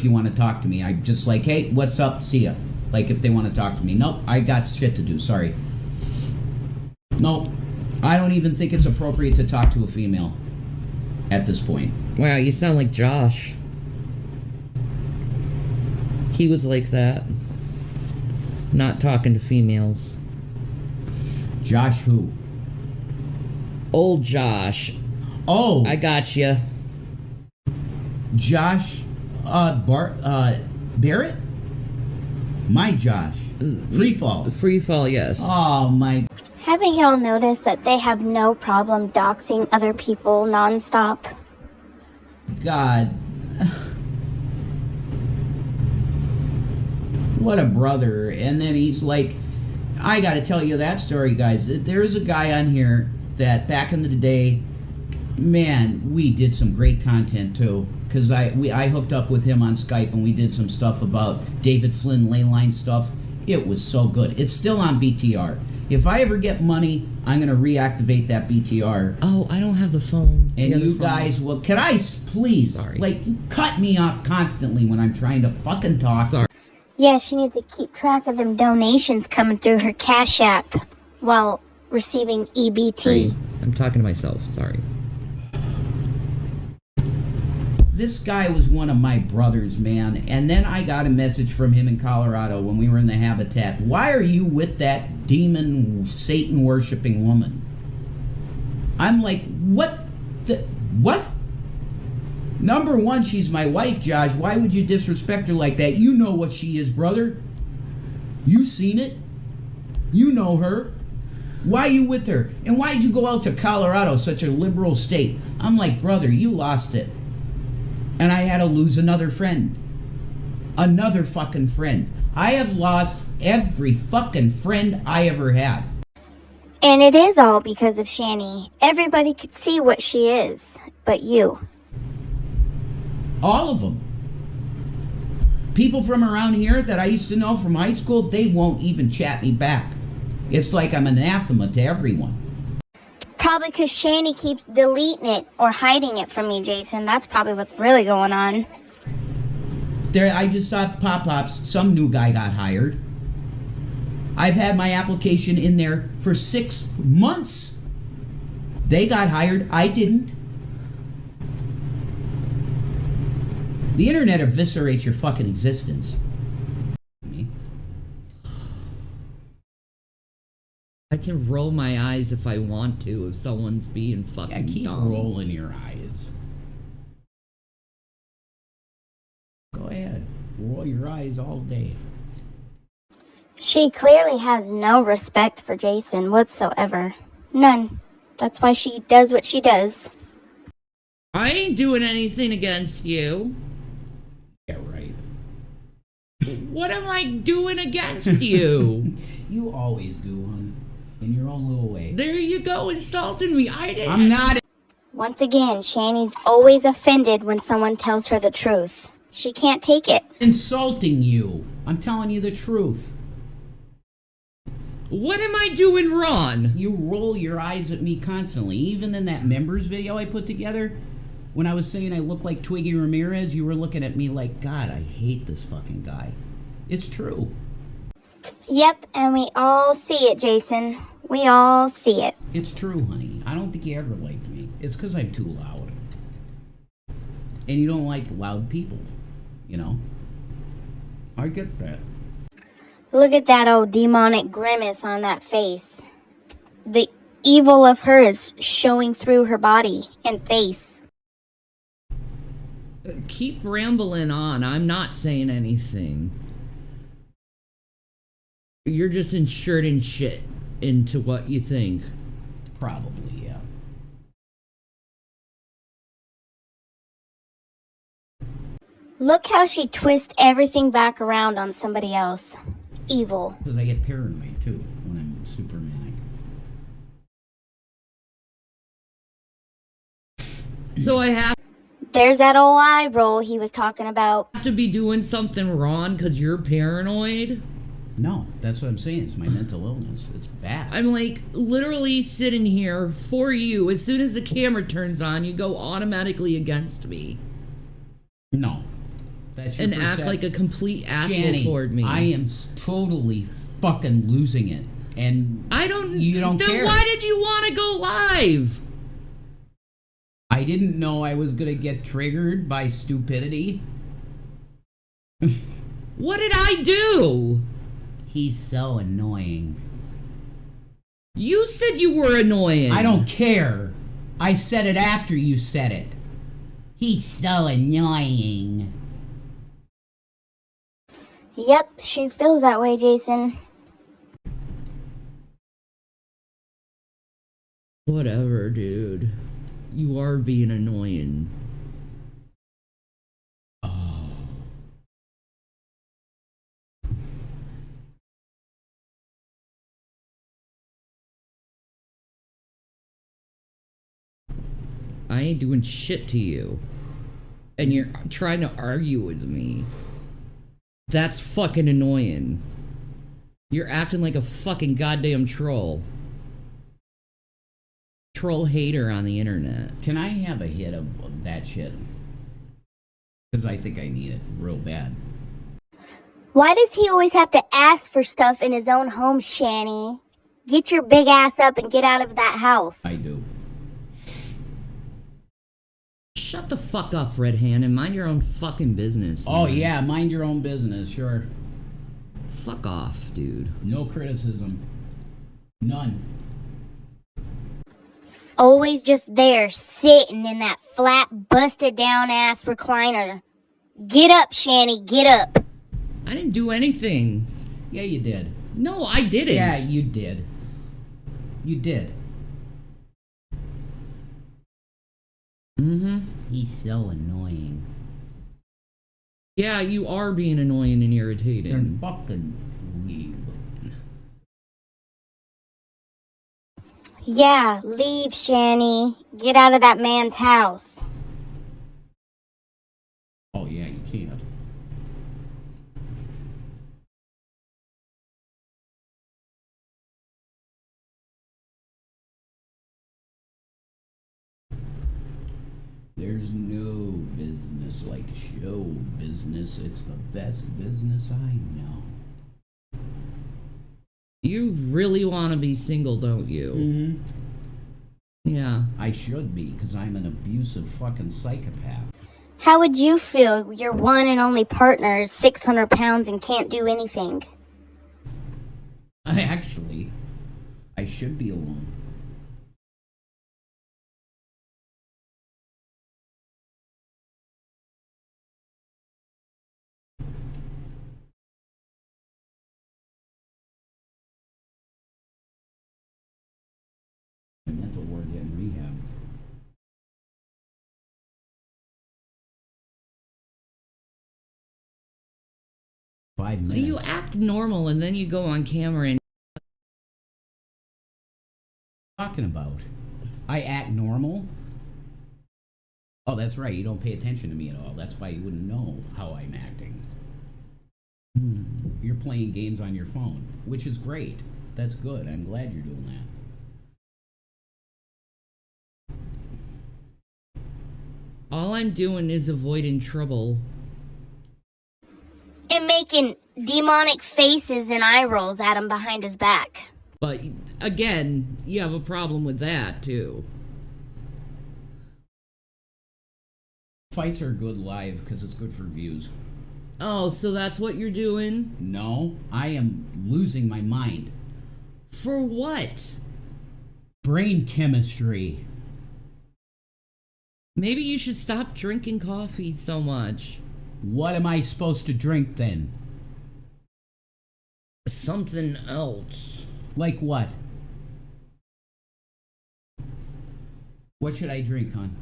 if you want to talk to me. I'm just like, hey, what's up? See ya. Like, if they want to talk to me. Nope, I got shit to do. Sorry. Nope. I don't even think it's appropriate to talk to a female at this point. Wow, you sound like Josh. He was like that. Not talking to females. Josh who? Old Josh. Oh. I got you. Josh Barrett? My Josh. Freefall. Freefall, yes. Oh my. Haven't y'all noticed that they have no problem doxing other people nonstop? God. What a brother. And then he's like, I gotta tell you that story, guys. There's a guy on here that back in the day, man, we did some great content too. Because I hooked up with him on Skype and we did some stuff about David Flynn leyline stuff. It was so good. It's still on BTR. If I ever get money, I'm going to reactivate that BTR. Oh, I don't have the phone. And you guys will... Can I please... Sorry. Like, cut me off constantly when I'm trying to fucking talk. Sorry. Yeah, she needs to keep track of them donations coming through her Cash App while receiving EBT. Sorry. I'm talking to myself. Sorry. This guy was one of my brothers, man. And then I got a message from him in Colorado when we were in the Habitat. Why are you with that demon, Satan-worshipping woman? I'm like, what? What? Number one, she's my wife, Josh. Why would you disrespect her like that? You know what she is, brother. You seen it. You know her. Why are you with her? And why'd you go out to Colorado, such a liberal state? I'm like, brother, you lost it. And I had to lose another friend. Another fucking friend. I have lost every fucking friend I ever had. And it is all because of Shanny. Everybody could see what she is, but you. All of them. People from around here that I used to know from high school, they won't even chat me back. It's like I'm anathema to everyone. Probably because Shanny keeps deleting it or hiding it from me, Jason. That's probably what's really going on. There, I just saw the pop-ups. Some new guy got hired. I've had my application in there for 6 months. They got hired. I didn't. The internet eviscerates your fucking existence. I can roll my eyes if I want to, if someone's being fucking keep dumb. rolling your eyes. Go ahead. Roll your eyes all day. She clearly has no respect for Jason whatsoever. None. That's why she does what she does. I ain't doing anything against you. Yeah, right. What am I doing against you? You always do, hon. In your own little way. There you go, insulting me. I didn't. I'm not. Once again, Shanny's always offended when someone tells her the truth. She can't take it. Insulting you. I'm telling you the truth. What am I doing wrong? You roll your eyes at me constantly. Even in that members video I put together, when I was saying I look like Twiggy Ramirez, you were looking at me like, God, I hate this fucking guy. It's true. Yep, and we all see it, Jason. We all see it. It's true, honey. I don't think you ever liked me. It's because I'm too loud. And you don't like loud people, you know? I get that. Look at that old demonic grimace on that face. The evil of her is showing through her body and face. Keep rambling on. I'm not saying anything. You're just inserting shit into what you think. Probably, yeah. Look how she twists everything back around on somebody else. Evil. Because I get paranoid, too, when I'm super manic. So I have There's that old eye roll he was talking about. to be doing something wrong because you're paranoid? No, that's what I'm saying. It's my mental illness. It's bad. I'm like literally sitting here for you. As soon as the camera turns on, you go automatically against me. No. That's your and act percent. like a complete asshole Shanny, toward me. I am totally fucking losing it. And you don't then care. Why did you want to go live? I didn't know I was gonna get triggered by stupidity. What did I do? He's so annoying. You said you were annoying. I don't care. I said it after you said it. He's so annoying. Yep, she feels that way, Jason. Whatever, dude. You are being annoying. Oh. I ain't doing shit to you. And you're trying to argue with me. That's fucking annoying. You're acting like a fucking goddamn troll. Troll hater on the internet. Can I have a hit of that shit? Because I think I need it real bad. Why does he always have to ask for stuff in his own home, Shanny? Get your big ass up and get out of that house. I do. Shut the fuck up, Red Hand, and mind your own fucking business. Oh, man. yeah, mind your own business, sure. Fuck off, dude. No criticism. None. Always just there, sitting in that flat, busted down ass recliner. Get up, Shanny, get up. I didn't do anything. Yeah, you did. No, I didn't. Yeah, you did. You did. Mm-hmm. He's so annoying. Yeah, you are being annoying and irritating. You're fucking weird. Yeah, leave, Shanny. Get out of that man's house. Oh, yeah, you can't. There's no business like show business. It's the best business I know. You really want to be single, don't you? Mm-hmm. Yeah. I should be, because I'm an abusive fucking psychopath. How would you feel your one and only partner is 600 pounds and can't do anything? Actually, I should be alone. Mental ward in rehab. Five minutes. You act normal and then you go on camera and... Talking about? I act normal? Oh, that's right. You don't pay attention to me at all. That's why you wouldn't know how I'm acting. You're playing games on your phone, which is great. That's good. I'm glad you're doing that. All I'm doing is avoiding trouble. And making demonic faces and eye rolls at him behind his back. But, again, you have a problem with that, too. Fights are good live because it's good for views. Oh, so that's what you're doing? No, I am losing my mind. For what? Brain chemistry. Maybe you should stop drinking coffee so much. What am I supposed to drink then? Something else. Like what? What should I drink, hon?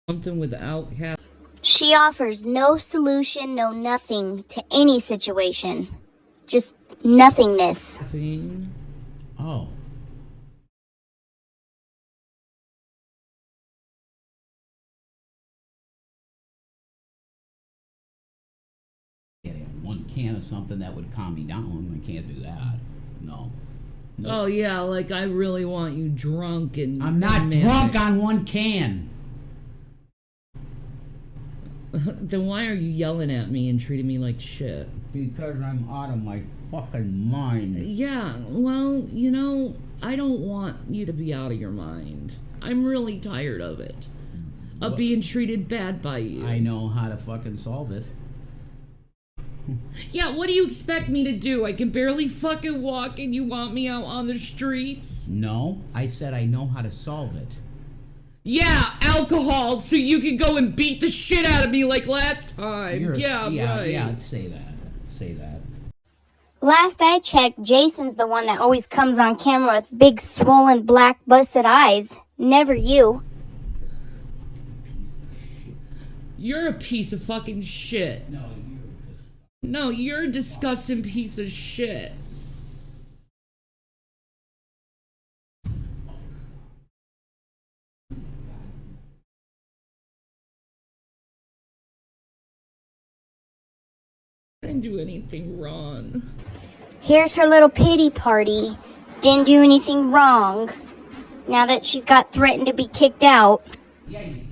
Something without caffeine. She offers no solution, no nothing to any situation. Just nothingness. Oh. Yeah, one can of something that would calm me down. I can't do that. No. Nope. Oh, yeah, like I really want you drunk and... I'm not manic. drunk on one can. Then why are you yelling at me and treating me like shit? Because I'm out of my fucking mind. Yeah, well, you know, I don't want you to be out of your mind. I'm really tired of it. Of being treated bad by you. I know how to fucking solve it. Yeah, what do you expect me to do? I can barely fucking walk and you want me out on the streets? No, I said I know how to solve it. Yeah, alcohol, so you can go and beat the shit out of me like last time. Right. Yeah, say that. Last I checked, Jason's the one that always comes on camera with big swollen black busted eyes. Never you. You're a piece of fucking shit. No, you're a disgusting piece of shit. I didn't do anything wrong. Here's her little pity party. Didn't do anything wrong. Now that she's got threatened to be kicked out. Yeah, you did.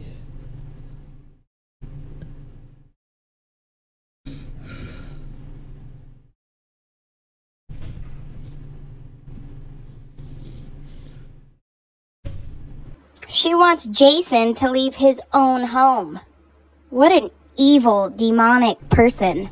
She wants Jason to leave his own home. What an evil, demonic person.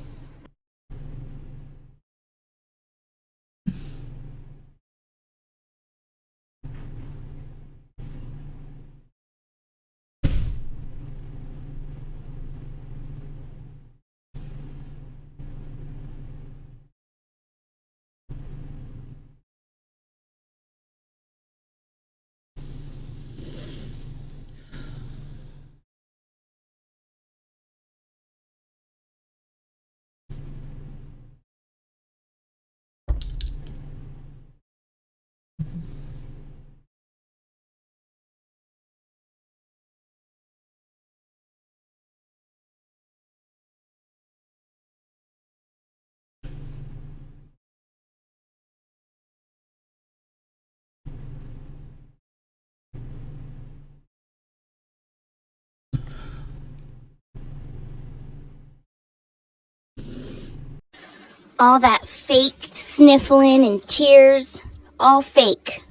All that fake sniffling and tears, all fake.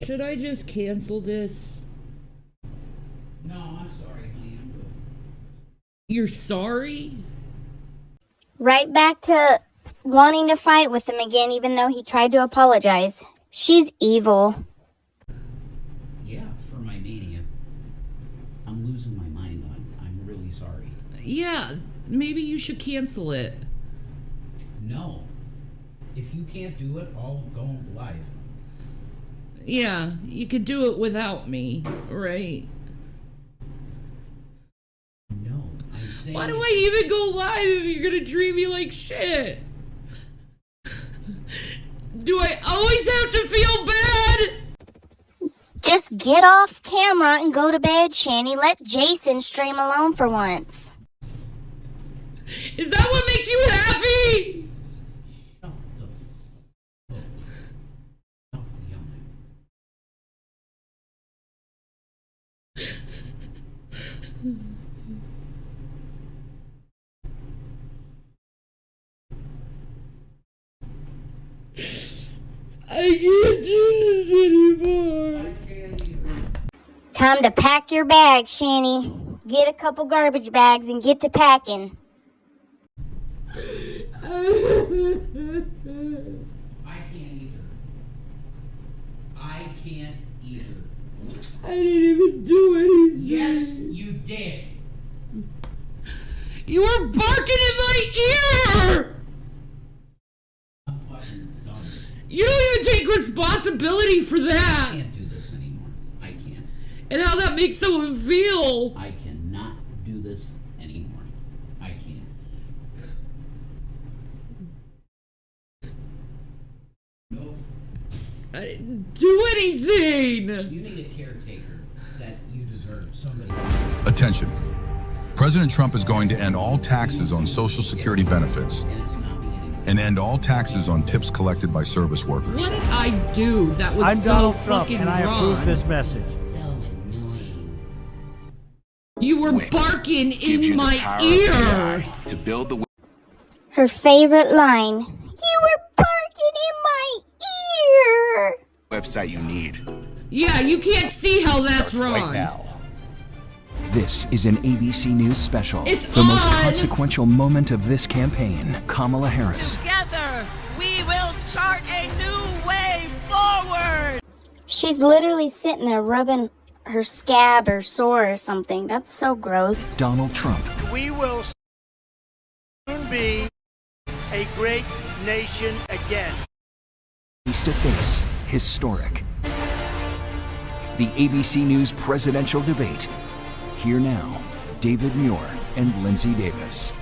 Should I just cancel this? No, I'm sorry, honey. I'm good. You're sorry? Right back to wanting to fight with him again, even though he tried to apologize. She's evil. Yeah, for my mania. I'm losing my mind on. I'm really sorry. Yeah, maybe you should cancel it. No. If you can't do it, I'll go live. Yeah, you could do it without me, right? No, I'm saying... Why do I even go live if you're gonna treat me like shit? Do I always have to feel bad? Just get off camera and go to bed, Shanny. Let Jason stream alone for once. Is that what makes you happy? Shut the fuck up. Stop yelling. I can't do this anymore. I can't even. Time to pack your bags, Shanny. Get a couple garbage bags and get to packing. I can't either. I can't either. I didn't even do anything. Yes, you did. You were barking in my ear! I'm fucking done. You don't even take responsibility for that! I can't do this anymore. I can't. And how that makes someone feel! I cannot do this anymore. I can't. No. I didn't do anything! You need a caretaker that you deserve. Somebody. Attention. President Trump is going to end all taxes on Social Security benefits And it's not beginning. and end all taxes on tips collected by service workers. What did I do that was I'm so Donald Trump, fucking and I wrong? approve this message. So annoying. You were Wix barking gives you in the my power of ear! AI to build the Her favorite line, "You were barking in my ear." website you need. Yeah, you can't see how that's wrong. Right now. This is an ABC News special. It's the most on! consequential moment of this campaign. Kamala Harris. Together, we will chart a new way forward. She's literally sitting there rubbing her scab or sore or something. That's so gross. Donald Trump. We will soon be a great nation again. Face to face. Historic. The ABC News presidential debate. Here now, David Muir and Lindsay Davis.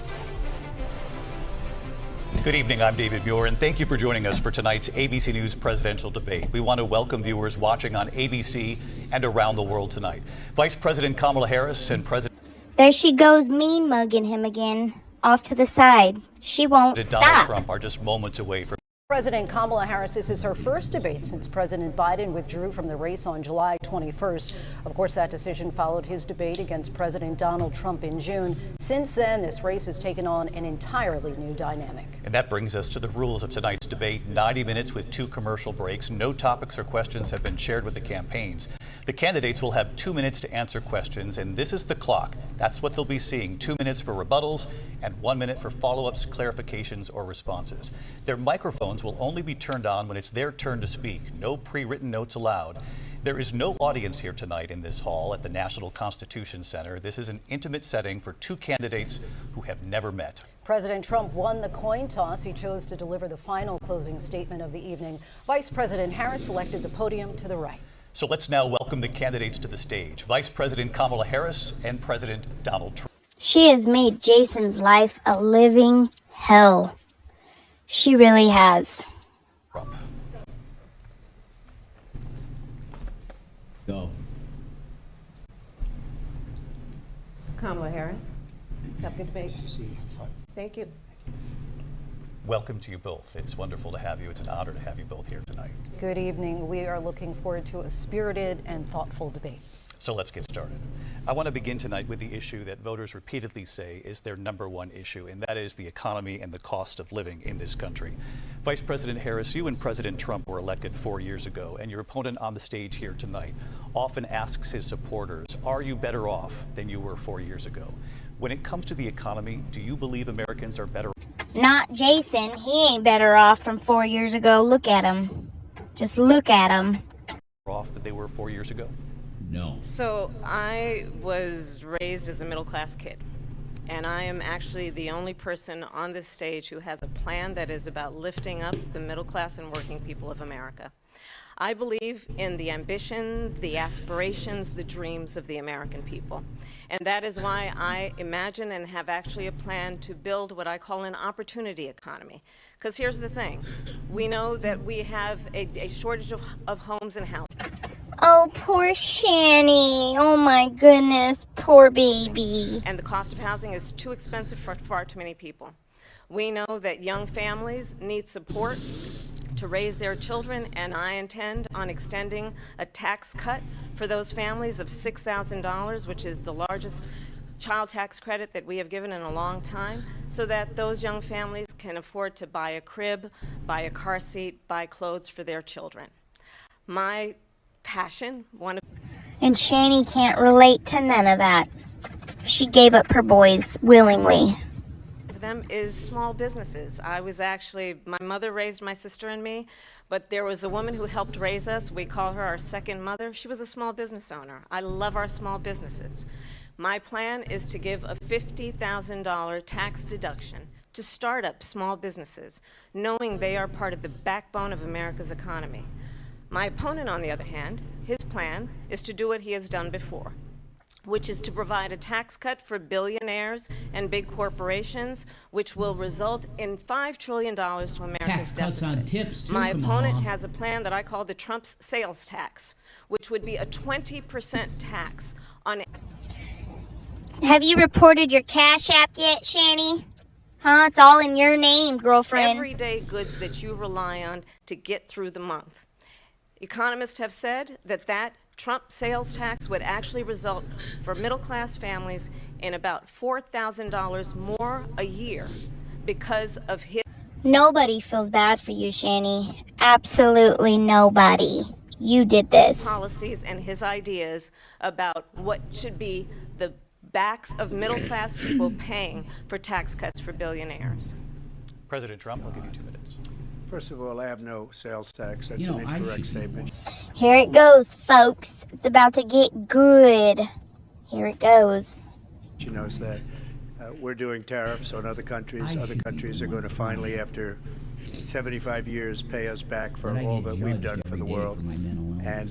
Good evening, I'm David Muir, and thank you for joining us for tonight's ABC News presidential debate. We want to welcome viewers watching on ABC and around the world tonight. Vice President Kamala Harris and President There she goes, mean mugging him again. Off to the side. She won't Donald stop. Trump are just moments away from President Kamala Harris, this is her first debate since President Biden withdrew from the race on July 21st. Of course, that decision followed his debate against President Donald Trump in June. Since then, this race has taken on an entirely new dynamic. And that brings us to the rules of tonight's debate. 90 minutes with 2 commercial breaks. No topics or questions have been shared with the campaigns. The candidates will have 2 minutes to answer questions, and this is the clock. That's what they'll be seeing. 2 minutes for rebuttals and 1 minute for follow-ups, clarifications, or responses. Their microphones will only be turned on when it's their turn to speak. No pre-written notes allowed. There is no audience here tonight in this hall at the National Constitution Center. This is an intimate setting for 2 candidates who have never met. President Trump won the coin toss. He chose to deliver the final closing statement of the evening. Vice President Harris selected the podium to the right. So let's now welcome the candidates to the stage. Vice President Kamala Harris and President Donald Trump. She has made Jason's life a living hell. She really has. Go. Kamala Harris. Let's have a good debate. Thank you. Welcome to you both. It's wonderful to have you. It's an honor to have you both here tonight. Good evening. We are looking forward to a spirited and thoughtful debate. So let's get started. I want to begin tonight with the issue that voters repeatedly say is their number one issue, and that is the economy and the cost of living in this country. Vice President Harris, you and President Trump were elected 4 years ago, and your opponent on the stage here tonight often asks his supporters, are you better off than you were 4 years ago? When it comes to the economy, do you believe Americans are better Not Jason. He ain't better off from 4 years ago. Look at him. Just look at him. off than they were 4 years ago? No. So I was raised as a middle-class kid, and I am actually the only person on this stage who has a plan that is about lifting up the middle class and working people of America. I believe in the ambition, the aspirations, the dreams of the American people. And that is why I imagine and have actually a plan to build what I call an opportunity economy. Because here's the thing. We know that we have a shortage of homes and houses. Oh, poor Shanny. Oh my goodness. Poor baby. And the cost of housing is too expensive for far too many people. We know that young families need support to raise their children, and I intend on extending a tax cut for those families of $6,000, which is the largest child tax credit that we have given in a long time, so that those young families can afford to buy a crib, buy a car seat, buy clothes for their children. My passion, And Shanny can't relate to none of that. She gave up her boys willingly. of them is small businesses. My mother raised my sister and me, but there was a woman who helped raise us. We call her our second mother. She was a small business owner. I love our small businesses. My plan is to give a $50,000 tax deduction to start-up small businesses, knowing they are part of the backbone of America's economy. My opponent, on the other hand, his plan is to do what he has done before, which is to provide a tax cut for billionaires and big corporations, which will result in $5 trillion to America's Tax cuts deficit. on tips, too, My come opponent on. has a plan that I call the Trump's sales tax, which would be a 20% tax on... Have you reported your Cash App yet, Shanny? Huh? It's all in your name, girlfriend. everyday goods that you rely on to get through the month. Economists have said that Trump sales tax would actually result for middle-class families in about $4,000 more a year because of his Nobody feels bad for you, Shanny. Absolutely nobody. You did this. policies and his ideas about what should be the backs of middle-class people paying for tax cuts for billionaires. President Trump, I'll give you 2 minutes. First of all, I have no sales tax. That's You know, an I incorrect should be statement. Here it goes, folks. It's about to get good. Here it goes. She knows that. We're doing tariffs on other countries. Other countries are going to finally, after 75 years, pay us back for But I all get that we've judged done for every the day world. for my mental illness. And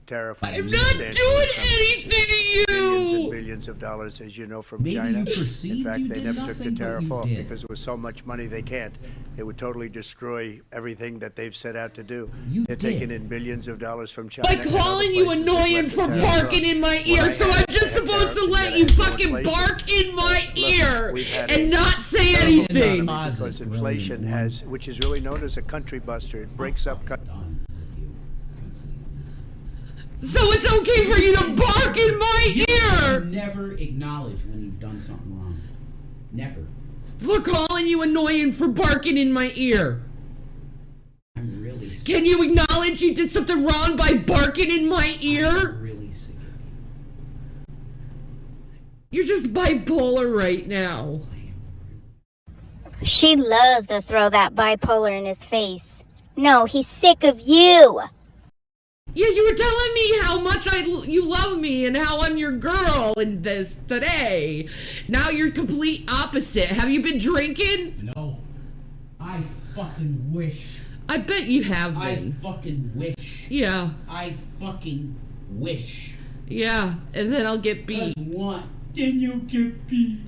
tariff. I'm not doing anything to you! Billions and billions of dollars, as you know, from Maybe China. you perceived In fact, you they did never took the nothing, but tariff you off did. because it was so much money they can't. It would totally destroy everything that they've set out to do. They're taking in billions of dollars from China. By and other calling you places. They've annoying left the for tariff barking off. in my When ear, I so had I'm to just have supposed tariffs, to you let gotta you have more fucking inflation. bark in my Look, ear we've had and a not say terrible anything. economy because inflation has, which is really known as a country buster. It breaks up. So it's okay for you to bark in my ear! Never acknowledge when you've done something wrong. Never. For calling you annoying for barking in my ear. I'm really sick. Can you acknowledge you did something wrong by barking in my ear? I'm really sick of you. You're just bipolar right now. She loves to throw that bipolar in his face. No, he's sick of you. Yeah, you were telling me how much you love me and how I'm your girl in this today. Now you're complete opposite. Have you been drinking? No. I fucking wish. I bet you have I been. fucking wish. Yeah. I fucking wish. Yeah, and then I'll get beat. Just one. Then you get beat.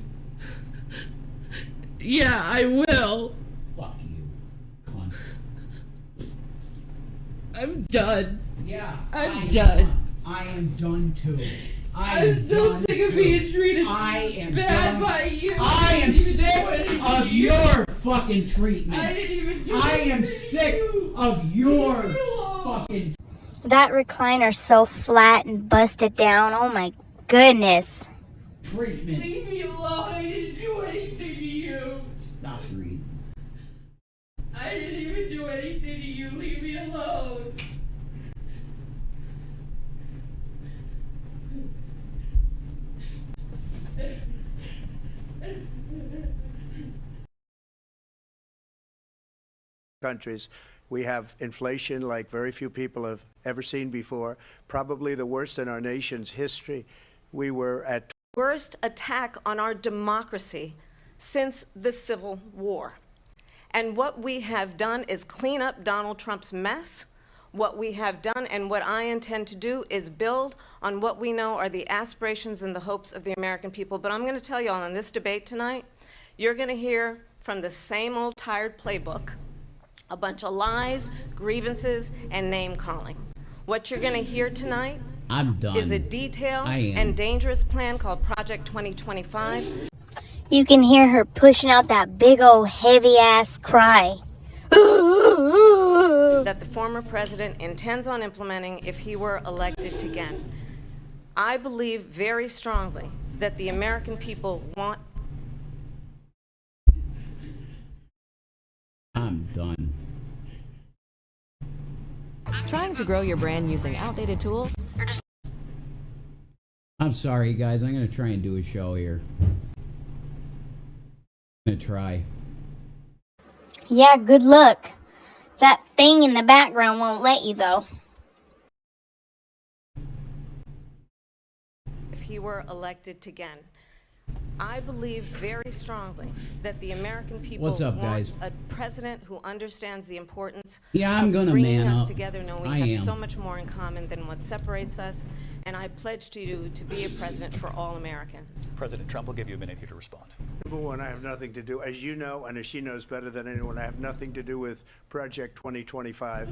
Yeah, I will. Fuck you, cunt. I'm done. Yeah, I'm done. I am done too. I'm so sick of being treated I am bad done. by you. I am didn't even do sick anything of to you. your fucking treatment. I didn't even do I anything am to sick you. of your Leave me alone. fucking. That recliner's so flat and busted down. Oh my goodness. treatment. Leave me alone. I didn't do anything to you. Stop reading. I didn't even do anything to you. Leave me alone. Countries. We have inflation like very few people have ever seen before, probably the worst in our nation's history. We were at Worst attack on our democracy since the Civil War. And what we have done is clean up Donald Trump's mess. What we have done and what I intend to do is build on what we know are the aspirations and the hopes of the American people. But I'm going to tell you all in this debate tonight, you're going to hear from the same old tired playbook, a bunch of lies, grievances, and name-calling. What you're going to hear tonight I'm done. is a detailed I am. and dangerous plan called Project 2025. You can hear her pushing out that big old heavy ass cry. That the former president intends on implementing if he were elected again. I believe very strongly that the American people want. I'm done. Trying to grow your brand using outdated tools? I'm sorry, guys. I'm gonna try and do a show here. I'm gonna try. Yeah, good luck. That thing in the background won't let you, though. If he were elected again. I believe very strongly that the American people What's up, want guys? a president who understands the importance I'm of gonna bringing man us up. together, knowing I we have am. so much more in common than what separates us. And I pledge to you to be a president for all Americans. President Trump will give you a minute here to respond. Number one, I have nothing to do, as you know, and as she knows better than anyone, I have nothing to do with Project 2025.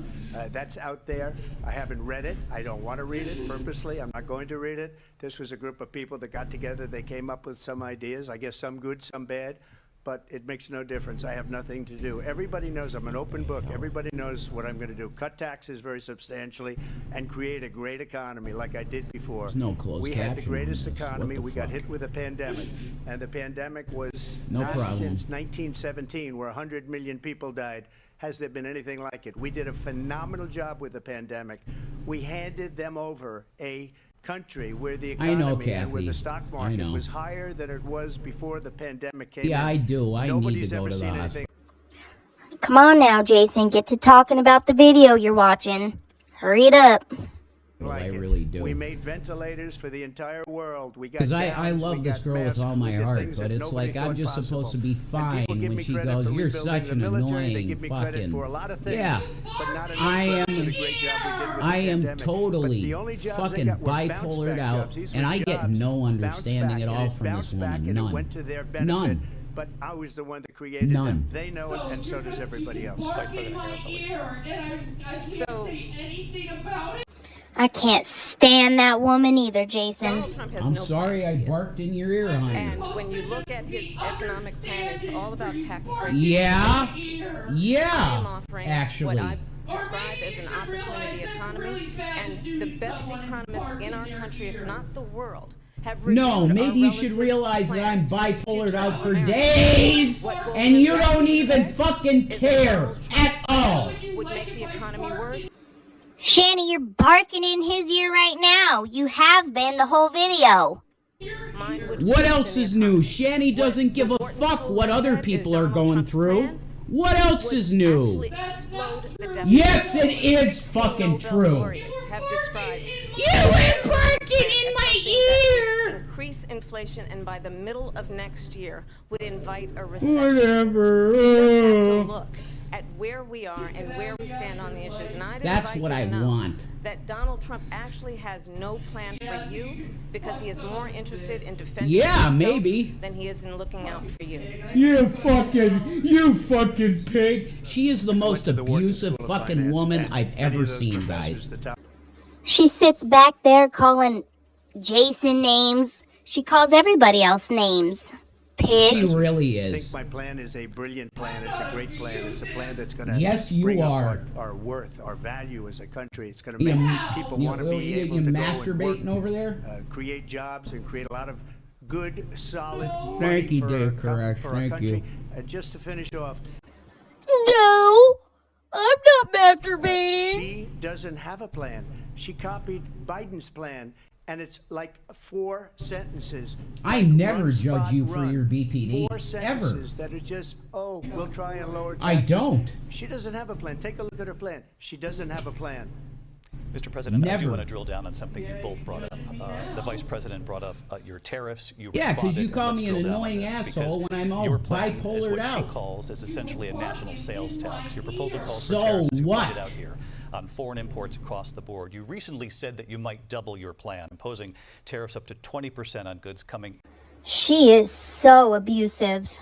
That's out there. I haven't read it. I don't want to read it purposely. I'm not going to read it. This was a group of people that got together. They came up with some ideas, I guess some good, some bad. But it makes no difference. I have nothing to do. Everybody knows I'm an open book. Everybody knows what I'm going to do. Cut taxes very substantially and create a great economy like I did before. There's no closed We had the caption greatest on this. economy. What the We got fuck? hit with a pandemic. And the pandemic was No not problem. since 1917, where 100 million people died. Has there been anything like it? We did a phenomenal job with the pandemic. We handed them over a country where the I know, economy and where Kathy. the stock I market know. was higher than it was before the pandemic came Yeah, in. I do. I need Nobody's to go ever to the seen hospital. anything. Come on now, Jason. Get to talking about the video you're watching. Hurry it up. Well, like I it. really do. We made ventilators for the entire world. We got Because I gowns, love we this got girl with masks, all we my did heart, things but that it's nobody like I'm thought just possible. supposed to be And fine people give when me she credit goes, for "You're rebuilding such the an military. They annoying give me credit fucking." for a lot of things, Yeah, but not enough I credit am. for the great job we did with I the am pandemic. totally But the only jobs they fucking got were bounce bipolared back out, jobs. These and were I get jobs, no bounce understanding back, at and all it from this bounced back, woman. and it None. went to their benefit. None. But I was the one that created None. them. They know it, and so does everybody else. Vice President Harris, I can't stand that woman either, Jason. Donald Trump has I'm no sorry I plan for you. barked in your ear, honey. And when you look at his economic plan, it's all about tax breaks. Yeah, I am yeah, offering actually. what I describe as an opportunity economy, and the best economists in our country, if not the world, have No, reviewed maybe our you should relative realize that I'm plans for the bipolared future out of for America. days, What will and you exactly don't even say fucking is that care Donald Trump at all. would make the economy worse. Shanny, you're barking in his ear right now. You have been the whole video. Mine would What shift else in the is new? economy. Shanny doesn't give a What fuck Wharton what School other said is people are Donald going Trump's through. plan What else would is new? actually explode the deficit. Yes, it is 16 fucking Nobel true. laureates have described You were barking in my ear. increase inflation, and by the middle of next year would invite a recession. Whatever. We just have to look at where we are and where we stand on the issues. And I'd That's invite what you to I know want. that Donald Trump actually has no plan for you because he is more interested in defending Yeah, himself maybe. than he is in looking out for you. You fucking pig. She is the most Went to the Wharton abusive School of fucking Finance, woman and I've many ever of those seen, professors, guys. the top She sits back there calling Jason names. She calls everybody else names. She Pig. really I think is. my plan is a brilliant plan. It's a great plan. It's a plan that's going to Yes, you bring are. up our worth, our value as a country. It's going to You, make people want to be you able to go and masturbating work, over there? create jobs and create a lot of good, solid Thank money you, for, dear our, Correct. for our Thank country. you. And just to finish off, No, I'm not masturbating. she doesn't have a plan. She copied Biden's plan, and it's like 4 sentences. I like never run, judge spot, you for run. your BPD, 4 ever. sentences that are just, oh, we'll try and lower taxes. I don't. She doesn't have a plan. Take a look at her plan. She doesn't have a plan. Mr. President, I do Never. want to drill down on something you both brought up. The Vice President brought up your tariffs. You Yeah, 'cause you responded, call and let's me an drill down on annoying this, asshole because when I'm all your plan is bipolared what out. she calls is essentially a national sales tax. Your proposal calls So for tariffs, as you what? pointed out here, on foreign imports across the board. You recently said that you might double your plan, imposing tariffs up to 20% on goods coming She is so abusive.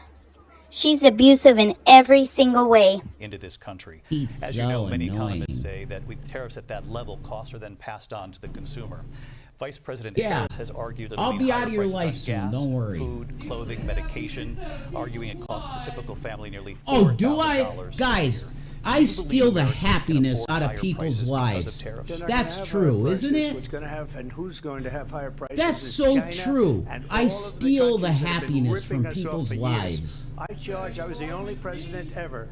She's abusive in every single way. into this country. He's As you know, so many annoying. economists say that with tariffs at that level, costs are then passed on to the consumer. Vice President Yeah. Harris has argued that I'll there'll be higher out of your prices on life soon, gas, don't worry. food, clothing, medication, arguing it costs the typical family nearly Oh, do $4,000 I? a Guys, year. I Do you steal believe the Americans can happiness afford out of higher people's prices because of lives. tariffs? They're not That's gonna have true, higher isn't prices. it? What's going to have and who's going to have higher prices? That's is so China true. and I all of steal the countries that have been happiness ripping from us off people's for years. lives. I was the only president ever.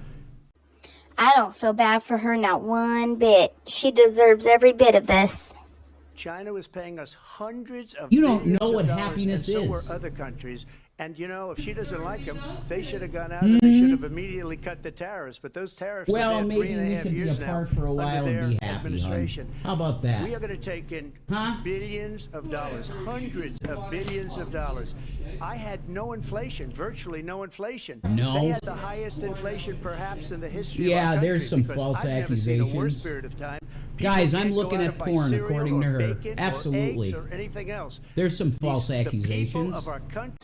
I don't feel bad for her, not one bit. She deserves every bit of this. China was paying us hundreds of You don't billions know of what dollars, happiness and so is. were other countries And, you know, if she doesn't like them, they should have gone out and they should have immediately cut the tariffs. But those tariffs Well, have been maybe we could be apart for a while and be happy, administration. How about that? We are going to take in billions of dollars, hundreds of billions of dollars. I had no inflation, virtually no inflation. No. They had the highest inflation perhaps in the history of our Yeah, country, there's some because false I've never seen a worse accusations. period of time. People Guys, I'm can't go looking out at and buy porn cereal according or to her. bacon Absolutely. Or eggs or anything else. There's some false The people accusations. of our country.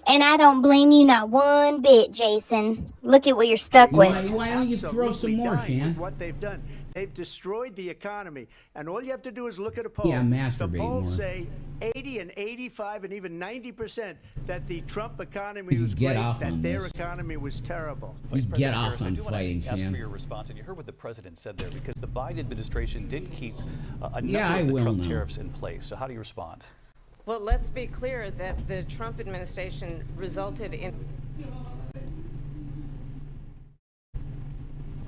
And I don't blame you not one bit, Jason. Look at what you're stuck with. Why don't you throw some more, Shan? What they've done. They've destroyed the economy. And all you have to do is look at a poll. Yeah, masturbate the polls more. say 80 and 85 and even 90% that the Trump economy was get great, off that on their this. economy was terrible. Vice Get President off Harris, I on do want fighting, to ask Shan. for your response, and you heard what the president said there, because the Biden administration did keep a number Yeah, I of the will Trump now. tariffs in place. So how do you respond? Well, let's be clear that the Trump administration resulted in.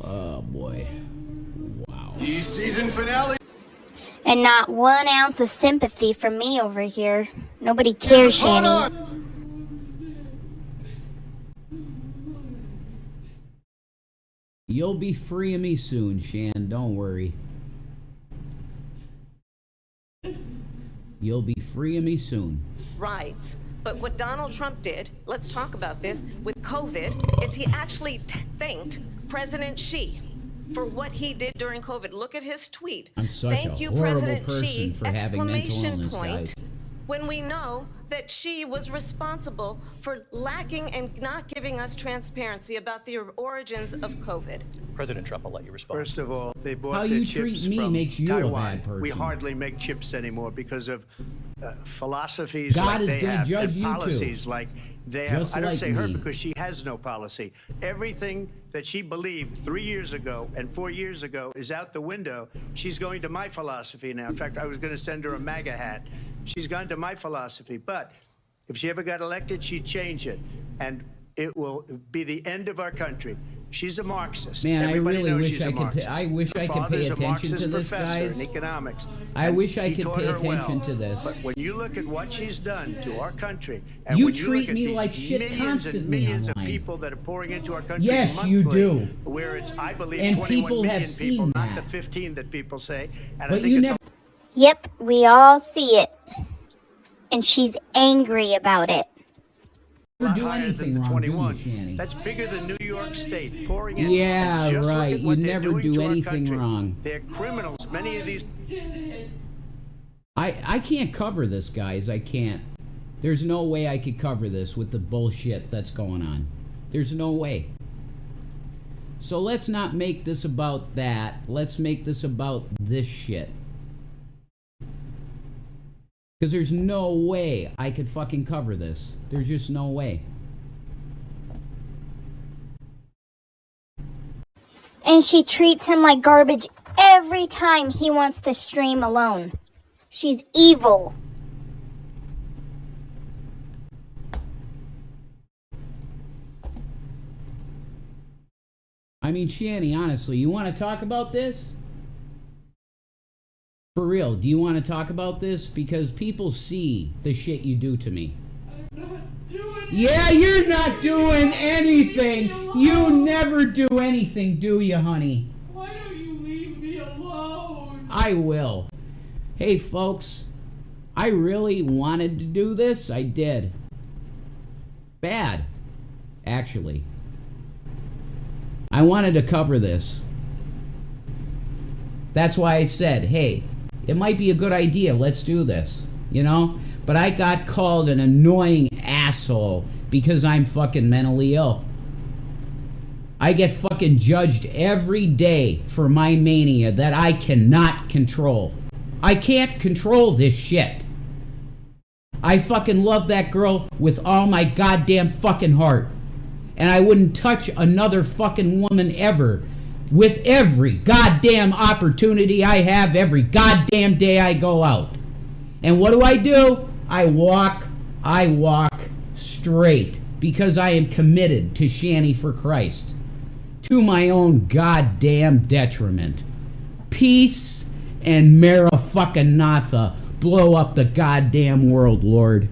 Oh, boy. Wow. The season finale. And not 1 ounce of sympathy from me over here. Nobody cares, Shanny. You'll be free of me soon, Shan. Don't worry. You'll be free of me soon. Rights. But what Donald Trump did, let's talk about this, with COVID, is he actually thanked President Xi for what he did during COVID. Look at his tweet. I'm such Thank a you, horrible President person Xi, for having mental exclamation illness, point, guys. when we know that Xi was responsible for lacking and not giving us transparency about the origins of COVID. President Trump, I'll let you respond. First of all, they bought How the you chips treat me from makes you a Taiwan. bad person. We hardly make chips anymore because of philosophies God like is they gonna have judge and you too. policies like they have. Just I don't like say her me. because she has no policy. Everything that she believed 3 years ago and 4 years ago is out the window. She's going to my philosophy now. In fact, I was going to send her a MAGA hat. She's gone to my philosophy. But if she ever got elected, she'd change it. And it will be the end of our country. She's a Marxist. Man, Everybody I really knows wish she's a I could. Marxist. I wish Her I could pay father's a attention Marxist to this, professor guys. in economics. I and wish I he could taught pay her attention well. to this. But when you look at what she's done to our country, and You when you treat look at me these like shit millions constantly and millions online. of people that are pouring into our country Yes, monthly, you do. where it's, I believe, And 21 people have million people, seen not that. the 15 that people say. And I But think you it's never. Yep, we all see it. And she's angry about it. lot do higher anything than the wrong, do you, 21. Shanny? That's bigger than New York State pouring in. Yeah, And just look right. at You what they're never doing do to our anything country. wrong. They're criminals. Many of these. I can't cover this, guys. I can't. There's no way I could cover this with the bullshit that's going on. There's no way. So let's not make this about that. Let's make this about this shit. Because there's no way I could fucking cover this. There's just no way. And she treats him like garbage every time he wants to stream alone. She's evil. I mean, Shanny, honestly, you want to talk about this? For real, do you want to talk about this? Because people see the shit you do to me. Yeah, you're not doing anything. You never do anything, do you, honey? Why don't you leave me alone? I will. Hey, folks, I really wanted to do this. I did. Bad, actually. I wanted to cover this. That's why I said, hey, it might be a good idea. Let's do this, you know? But I got called an annoying asshole because I'm fucking mentally ill. I get fucking judged every day for my mania that I cannot control. I can't control this shit. I fucking love that girl with all my goddamn fucking heart. And I wouldn't touch another fucking woman ever. With every goddamn opportunity I have, every goddamn day I go out. And what do? I walk straight. Because I am committed to Shanny for Christ. To my own goddamn detriment. Peace and Mara fucking Natha blow up the goddamn world, Lord.